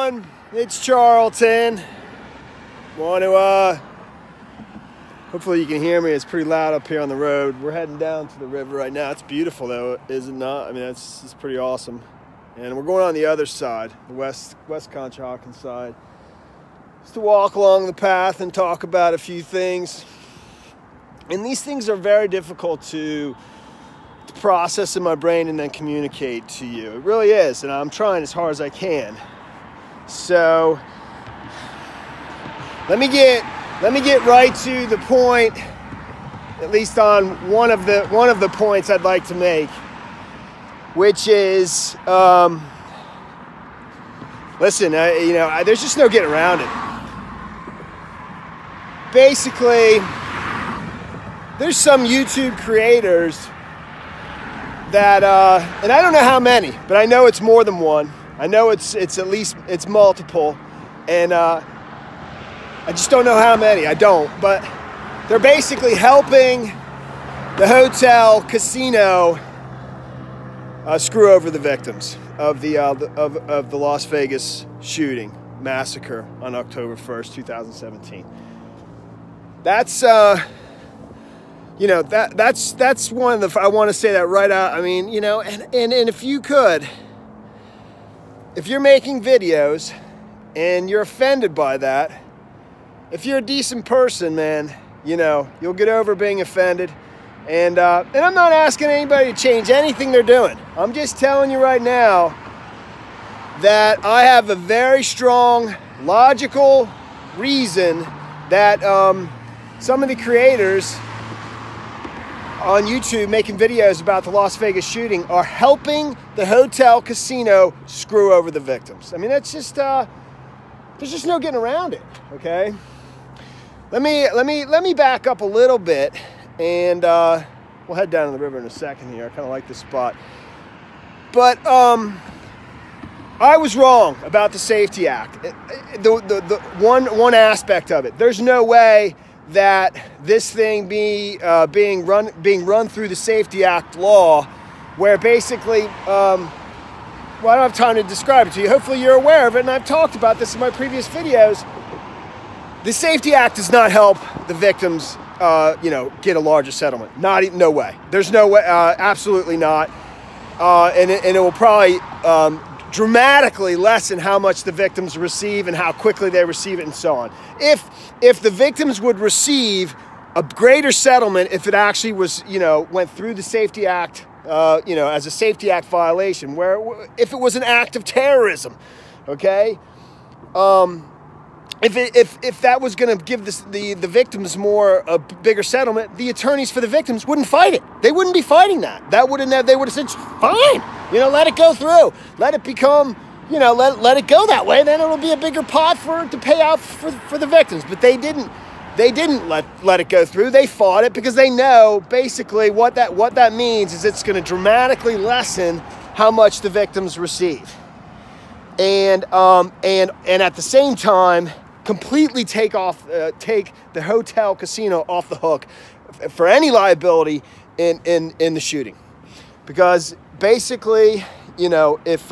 everyone, it's Charlton. Want to, hopefully you can hear me. It's pretty loud up here on the road. We're heading down to the river right now. It's beautiful though, is it not? I mean, it's pretty awesome. And we're going on the other side, the West Conshohocken side, just to walk along the path and talk about a few things. And these things are very difficult to process in my brain and then communicate to you. It really is, and I'm trying as hard as I can. So let me get right to the point, at least on one of the points I'd like to make, which is, listen, there's just no getting around it. Basically, there's some YouTube creators that, and I don't know how many, but I know it's more than one. I know it's at least, it's multiple, and I just don't know how many. I don't, but they're basically helping the hotel casino screw over the victims of the Las Vegas shooting massacre on October 1st, 2017. That's that's one of the, I want to say that right out. I mean, and if you could, if you're making videos and you're offended by that, if you're a decent person, man, you'll get over being offended. And I'm not asking anybody to change anything they're doing. I'm just telling you right now that I have a very strong, logical reason that some of the creators on YouTube making videos about the Las Vegas shooting are helping the hotel casino screw over the victims. I mean, that's just there's just no getting around it. Okay, let me back up a little bit, and we'll head down to the river in a second here. I kind of like this spot, but I was wrong about the Safety Act. The one aspect of it. There's no way that this thing being run through the Safety Act law, where basically, well, I don't have time to describe it to you. Hopefully you're aware of it, and I've talked about this in my previous videos. The Safety Act does not help the victims, get a larger settlement. No way. There's no way, absolutely not. And it will probably dramatically lessen how much the victims receive and how quickly they receive it and so on. If the victims would receive a greater settlement if it actually was, went through the Safety Act, as a Safety Act violation, where if it was an act of terrorism, okay? If that was going to give the victims a bigger settlement, the attorneys for the victims wouldn't fight it. They wouldn't be fighting that. They would have said, fine, let it go through. Let it become, let it go that way. Then it'll be a bigger pot to pay out for the victims. But they didn't let it go through. They fought it because they know basically what that means is it's going to dramatically lessen how much the victims receive. And at the same time, completely take the hotel casino off the hook for any liability in the shooting, because basically, if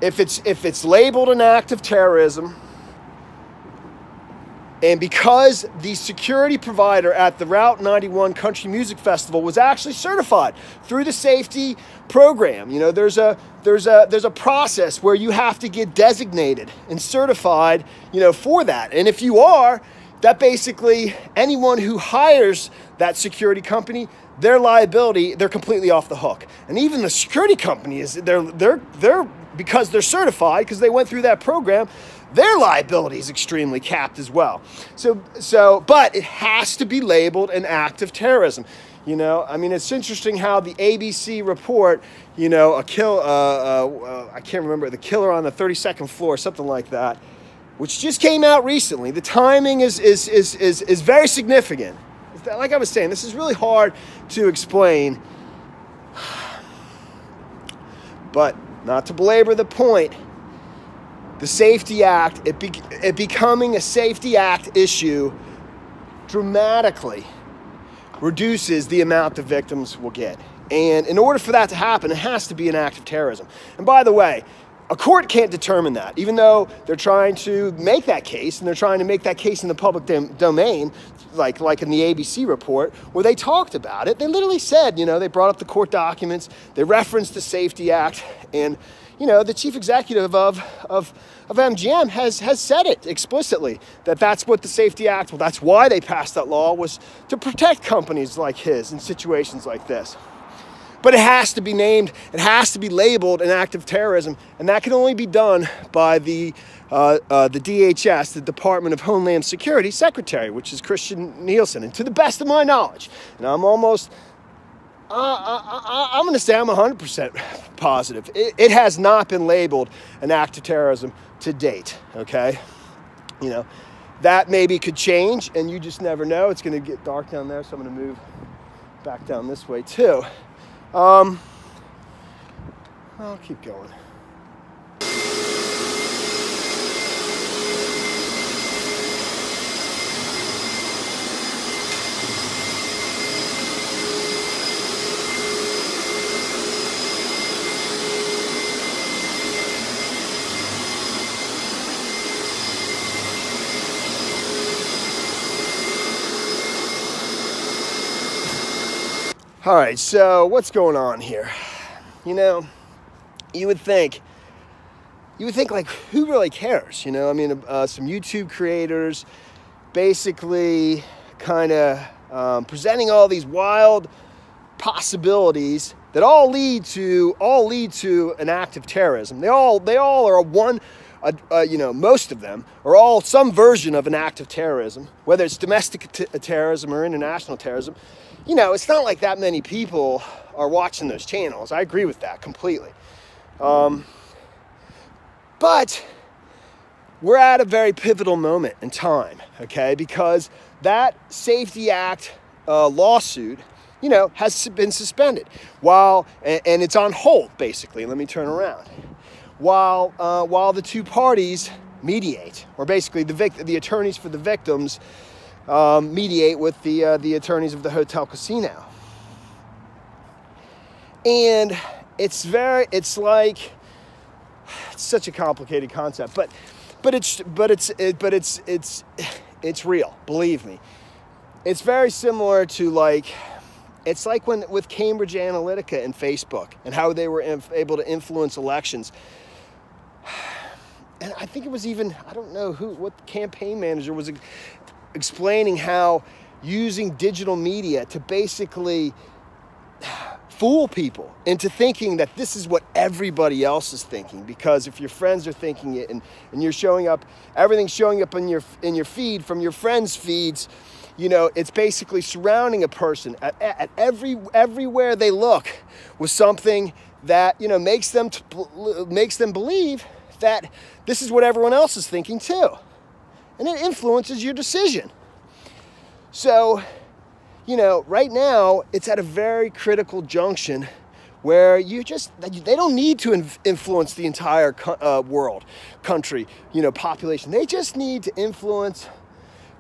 it's labeled an act of terrorism, and because the security provider at the Route 91 Country Music Festival was actually certified through the safety program, there's a process where you have to get designated and certified, for that. And if you are, that basically anyone who hires that security company, their liability, they're completely off the hook. And even the security company they're because they're certified, because they went through that program, their liability is extremely capped as well. But it has to be labeled an act of terrorism. I mean, it's interesting how the ABC report, I can't remember, the killer on the 32nd floor, something like that, which just came out recently. The timing is very significant. Like I was saying, this is really hard to explain, but not to belabor the point. The Safety Act, it becoming a Safety Act issue dramatically reduces the amount the victims will get. And in order for that to happen, it has to be an act of terrorism. And by the way, A court can't determine that, even though they're trying to make that case, and they're trying to make that case in the public domain, like in the ABC report, where they talked about it. They literally said, they brought up the court documents, they referenced the Safety Act, and, the chief executive of MGM has said it explicitly, that's what the Safety Act, that's why they passed that law, was to protect companies like his in situations like this. But it has to be named, it has to be labeled an act of terrorism, and that can only be done by the DHS, the Department of Homeland Security Secretary, which is Christian Nielsen. And to the best of my knowledge, and I'm almost, I'm going to say I'm 100% positive, it has not been labeled an act of terrorism to date, okay? That maybe could change, and you just never know. It's going to get dark down there, so I'm going to move back down this way too. I'll keep going. All right, so what's going on here? You would think like, who really cares? Some YouTube creators basically kind of presenting all these wild possibilities that all lead to an act of terrorism. They all are most of them are all some version of an act of terrorism, whether it's domestic terrorism or international terrorism. It's not like that many people are watching those channels. I agree with that completely. But we're at a very pivotal moment in time, okay? Because that Safety Act lawsuit, has been suspended and it's on hold, basically. Let me turn around. While the two parties mediate, or basically the attorneys for the victims mediate with the attorneys of the hotel casino. And it's such a complicated concept, but it's real, believe me. It's very similar to it's like with Cambridge Analytica and Facebook and how they were able to influence elections. And I think it was even, I don't know what campaign manager was explaining how using digital media to basically fool people into thinking that this is what everybody else is thinking, because if your friends are thinking it and you're showing up, everything's showing up in your feed from your friends' feeds, it's basically surrounding a person at everywhere they look with something that makes them believe that this is what everyone else is thinking too. And it influences your decision. So, right now, it's at a very critical junction where they don't need to influence the entire world, country, population. They just need to influence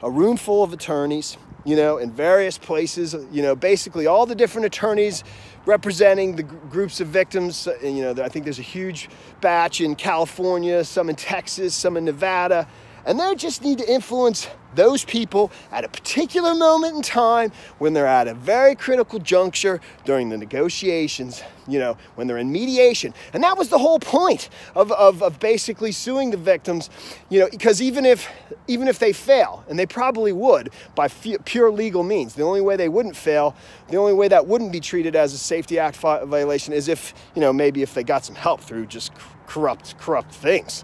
a room full of attorneys, in various places, basically all the different attorneys representing the groups of victims. I think there's a huge batch in California, some in Texas, some in Nevada. And they just need to influence those people at a particular moment in time when they're at a very critical juncture during the negotiations, when they're in mediation. And that was the whole point of basically suing the victims, because even if they fail, and they probably would by pure legal means, the only way they wouldn't fail, the only way that wouldn't be treated as a Safety Act violation is if, maybe if they got some help through just corrupt things,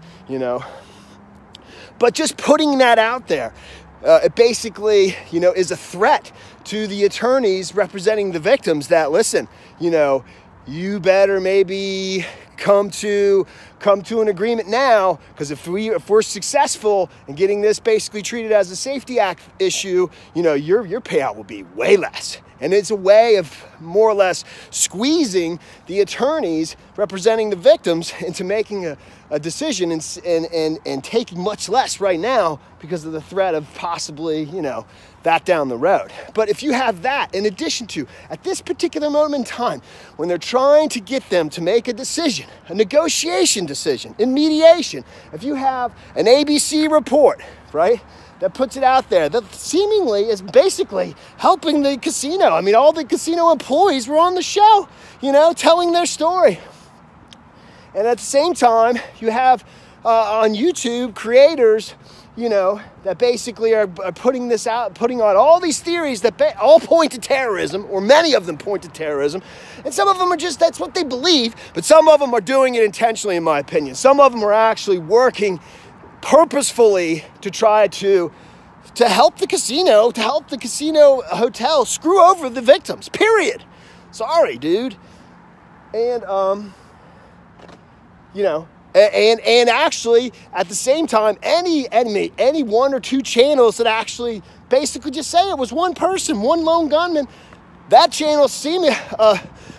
But just putting that out there, it basically, is a threat to the attorneys representing the victims that, listen, you better maybe come to an agreement now, because if we're successful in getting this basically treated as a Safety Act issue, your payout will be way less. And it's a way of more or less squeezing the attorneys representing the victims into making a decision and taking much less right now because of the threat of possibly, you know, that down the road. But if you have that, in addition to, at this particular moment in time, when they're trying to get them to make a decision, a negotiation decision in mediation, if you have an ABC report, right, that puts it out there, that seemingly is basically helping the casino. I mean, all the casino employees were on the show, you know, telling their story. And at the same time, you have on YouTube creators, you know, that basically are putting this out, putting on all these theories that all point to terrorism, or many of them point to terrorism. And some of them are just, that's what they believe, but some of them are doing it intentionally, in my opinion. Some of them are actually working purposefully to try to help the casino, hotel screw over the victims, period. Sorry, dude. And, you know, and actually, at the same time, any one or two channels that actually basically just say it was one person, one lone gunman, that channel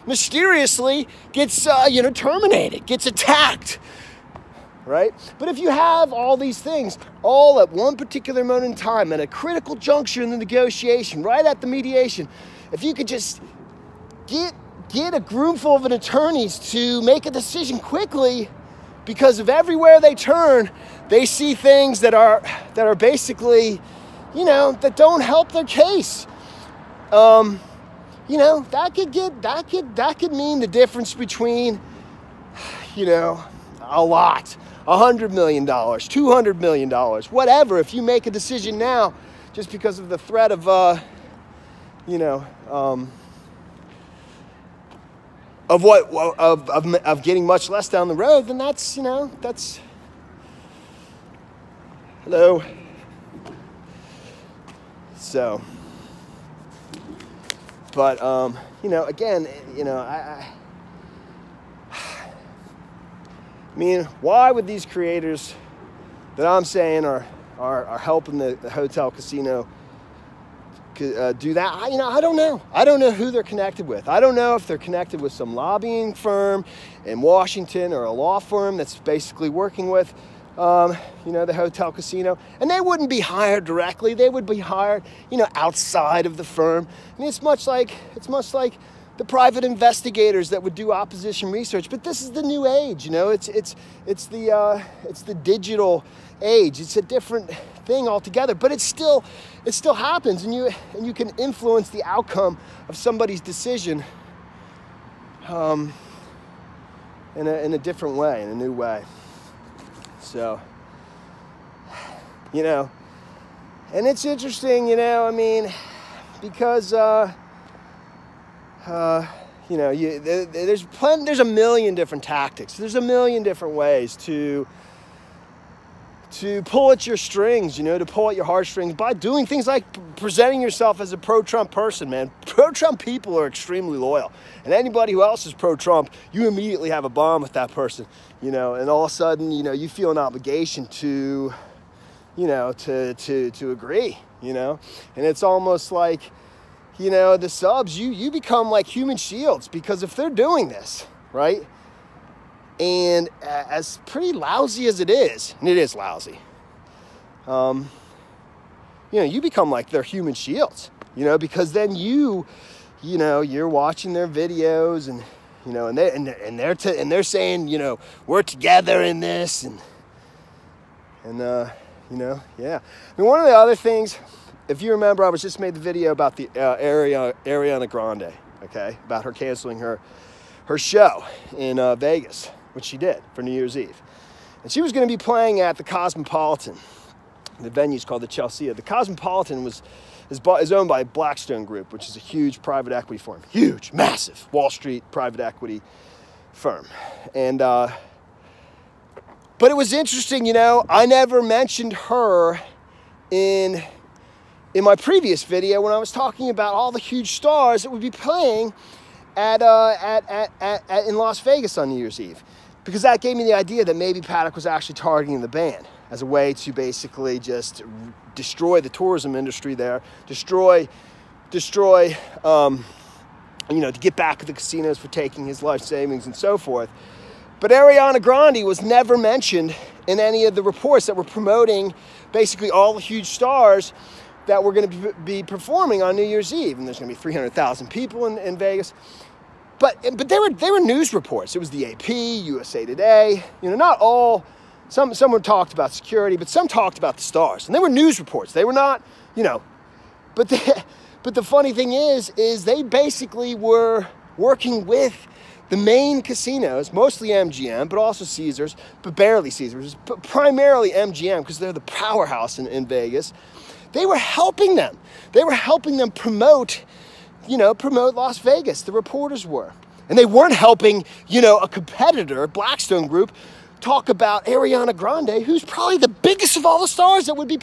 mysteriously gets, you know, terminated, gets attacked. Right? But if you have all these things all at one particular moment in time, at a critical juncture in the negotiation, right at the mediation, if you could just get a room full of attorneys to make a decision quickly, because of everywhere they turn, they see things that are basically, you know, that don't help their case. You know, that could mean the difference between, you know, a lot. $100 million, $200 million, whatever. If you make a decision now, just because of the threat of, you know, of getting much less down the road, then that's, you know, that's, hello. So, but, you know, again, you know, I mean, why would these creators that I'm saying are helping the hotel casino do that? I don't know. I don't know who they're connected with. I don't know if they're connected with some lobbying firm in Washington or a law firm that's basically working with, you know, the hotel casino. And they wouldn't be hired directly. They would be hired, you know, outside of the firm. I mean, it's much like the private investigators that would do opposition research. But this is the new age, you know. It's the digital age. It's a different thing altogether. But it still happens, and you can influence the outcome of somebody's decision in a different way, in a new way. So, you know, and it's interesting, you know. I mean, because you know, there's a million different tactics. There's a million different ways to pull at your strings, you know, to pull at your heartstrings by doing things like presenting yourself as a pro-Trump person, man. Pro-Trump people are extremely loyal. And anybody who else is pro-Trump, you immediately have a bond with that person, you know, and all of a sudden, you know, you feel an obligation to, you know, to agree, you know. And it's almost like, you know, the subs, you become like human shields, because if they're doing this, right, and as pretty lousy as it is, and it is lousy, you know, you become like their human shields, you know, because then you know, you're watching their videos, and, you know, and they're saying, you know, we're together in this, and you know, yeah. I mean, one of the other things, if you remember, I was just made the video about the Ariana Grande, okay, about her canceling her show in Vegas, which she did for New Year's Eve. And she was going to be playing at the Cosmopolitan. The venue's called the Chelsea. The Cosmopolitan is owned by Blackstone Group, which is a huge private equity firm. Huge, massive Wall Street private equity firm. And but it was interesting, you know, I never mentioned her in my previous video when I was talking about all the huge stars that would be playing in Las Vegas on New Year's Eve, because that gave me the idea that maybe Paddock was actually targeting the band as a way to basically just destroy the tourism industry there, destroy destroy, to get back at the casinos for taking his life savings and so forth. But Ariana Grande was never mentioned in any of the reports that were promoting basically all the huge stars that were going to be performing on New Year's Eve. And there's going to be 300,000 people in Vegas. But they were news reports. It was the AP, USA Today. Not all. Someone talked about security, but some talked about the stars. And they were news reports. They were not, But the funny thing is they basically were working with the main casinos, mostly MGM, but also Caesars, but barely Caesars, but primarily MGM because they're the powerhouse in Vegas. They were helping them. They were helping them promote Las Vegas. The reporters were. And they weren't helping, a competitor, Blackstone Group, talk about Ariana Grande, who's probably the biggest of all the stars that would be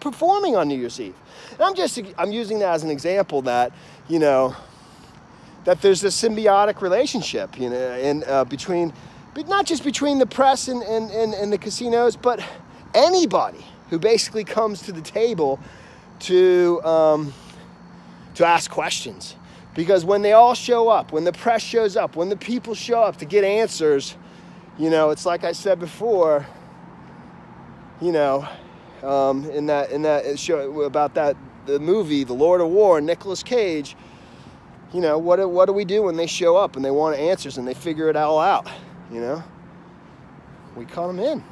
performing on New Year's Eve. And I'm using that as an example that, that there's a symbiotic relationship, between, but not just between the press and the casinos, but anybody who basically comes to the table to ask questions. Because when they all show up, when the press shows up, when the people show up to get answers, it's like I said before, in that show about the movie, The Lord of War, Nicolas Cage, what do we do when they show up and they want answers and they figure it all out, We cut them in.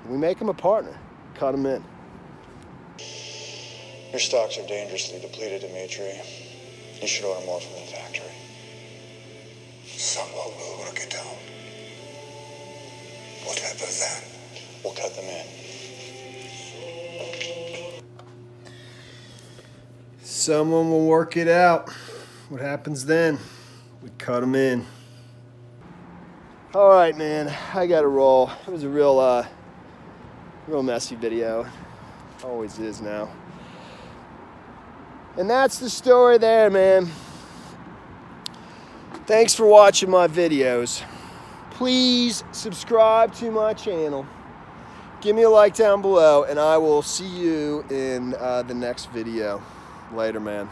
We make them a partner. Cut them in. Your stocks are dangerously depleted, Dimitri. You should order more from the factory. Someone will work it out. What happens then? We'll cut them in. Someone will work it out. What happens then? We cut them in. All right, man. I got to roll. It was a real messy video. Always is now. And that's the story there, man. Thanks for watching my videos. Please subscribe to my channel. Give me a like down below, and I will see you in the next video. Later, man.